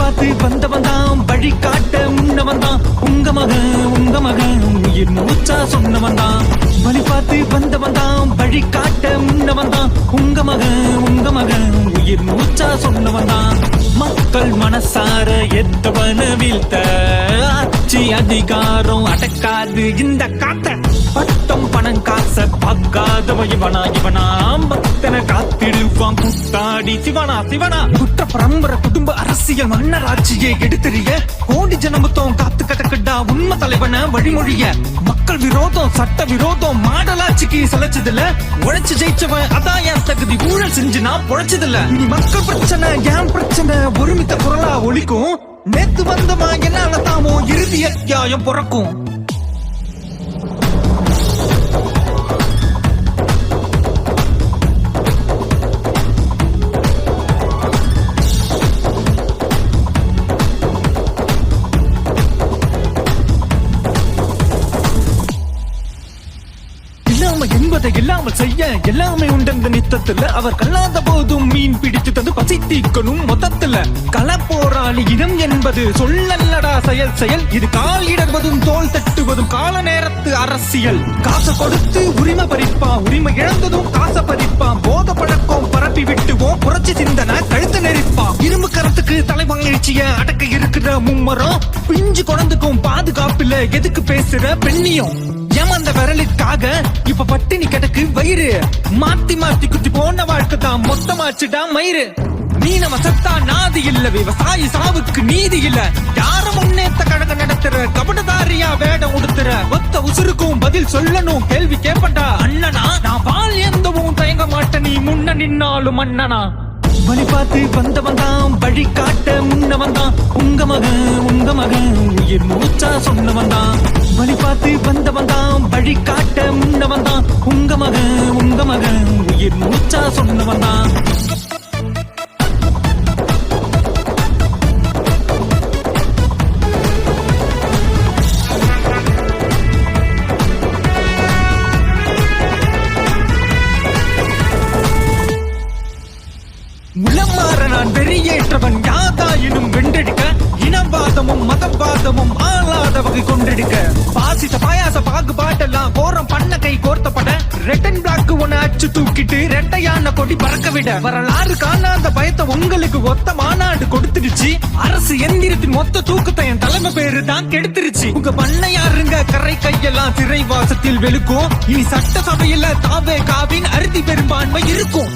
பார்த்து வந்தவன் தான் வழி காட்ட முன்னவன் தான் உங்க மகன் உயிர் மூச்சா சொன்னவன் தான். வழி பார்த்து வந்தவன் தான் வழி காட்ட முன்னவன் தான் உங்க மகன் உயிர் மூச்சா சொன்னவன் தான். மக்கள் மனசார எத்தவன வீழ்த்த ஆட்சி அதிகாரம் அடக்காது இந்த காத்த. பட்டம் பணம் காச பார்க்காதவன் இவனா பக்தனை காத்திடுவான் கூத்தாடி சிவனா. குற்ற பரம்பரை குடும்ப அரசியல் மன்னர் ஆட்சியை எடுத்துறிய கோடி ஜனமத்தம் காத்து கட்டக்கட்டா உண்மை தலைவன வழிமொழிய. மக்கள் விரோதம் சட்ட விரோதம் மாடலாட்சிக்கு சலைச்சதில்ல. உழைச்சு ஜெயிச்சவன் அதான் என் தகுதி. ஊழல் செஞ்சு நான் பொழைச்சதில்ல. இனி மக்கள் பிரச்சனை என் பிரச்சனை ஒருமித்த குரலா ஒலிக்கும். நேத்து வந்தமா என்னால தாமோ இறுதி அத்தியாயம் பிறக்கும். என்பதை இல்லாமல் செய்ய எல்லாமே உண்டந்த நித்தத்துல. அவர் கல்லாத போதும் மீன் பிடித்து தந்து பசி தீக்கணும் மொத்தத்துல. கள போராளி இனம் என்பது சொல்லல்லடா செயல். இது கால் இடர்வதும் தோல் தட்டுவதும் கால நேரத்து அரசியல். காசை கொடுத்து உரிமை பறிப்பான், உரிமை இழந்ததும் காசை பறிப்பான். போத பழக்கம் பரப்பி விட்டுவோம், புரட்சி சிந்தனை கழுத்து நெரிப்பான். இரும்பு கரத்துக்கு தலைவங்கிழ்ச்சிய அடக்க இருக்கிற மும்மரம். பிஞ்சு குழந்தைக்கும் பாதுகாப்பில்ல எதுக்கு பேசுற பெண்ணியும். ஏமாந்த விரலுக்காக இப்ப பட்டினி கிடக்கு வயிறு. மாத்தி குத்தி போன வாழ்க்கை தான் மொத்தமாச்சுடா மயிறு. மீனவ சத்தா நாதி இல்ல, விவசாயி சாவுக்கு நீதி இல்ல. யார முன்னேத்த கழக நடத்துற கபடதாரியா வேடம் உடுத்துற. ஒத்த உசுருக்கும் பதில் சொல்லணும், கேள்வி கேப்பட்டா அண்ணனா. நான் பால் எந்தவும் தயங்க மாட்டேன், நீ முன்ன நின்னாலும் அண்ணனா. வழி பார்த்து வந்தவன் தான் வழி காட்ட முன்னவன் தான் உங்க மகன் உயிர் மூச்சா சொன்னவன் தான். வழி பார்த்து வந்தவன் தான் வழி காட்ட முன்னவன் தான் உங்க மகன் உயிர் மூச்சா சொன்னவன் தான். உளமாற நான் வெறியேற்றவன் யாதாயினும் வென்றெடுக்க. இனவாதமும் மதவாதமும் ஆளாத வகை கொண்டெடுக்க. பாசிச பாயாச பாகுபாட்டெல்லாம் கோரம் பண்ண கை கோர்த்தப்பட. ரெட் அண்ட் பிளாக் ஒன்னு அச்சு தூக்கிட்டு ரெட்டையான கொடி பறக்க விட. வரலாறு காணாத பயத்தை உங்களுக்கு ஒத்த மாநாடு கொடுத்துருச்சு. அரசு எந்திரத்தின் மொத்த தூக்கத்தை என் தலைமை பேரு தான் கெடுத்துருச்சு. உங்க பண்ணையாருங்க கரை கையெல்லாம் சிறை வாசத்தில் வெளுக்கும். இனி சட்டசபையில தாவே காவின் அறுதி பெரும்பான்மை இருக்கும்.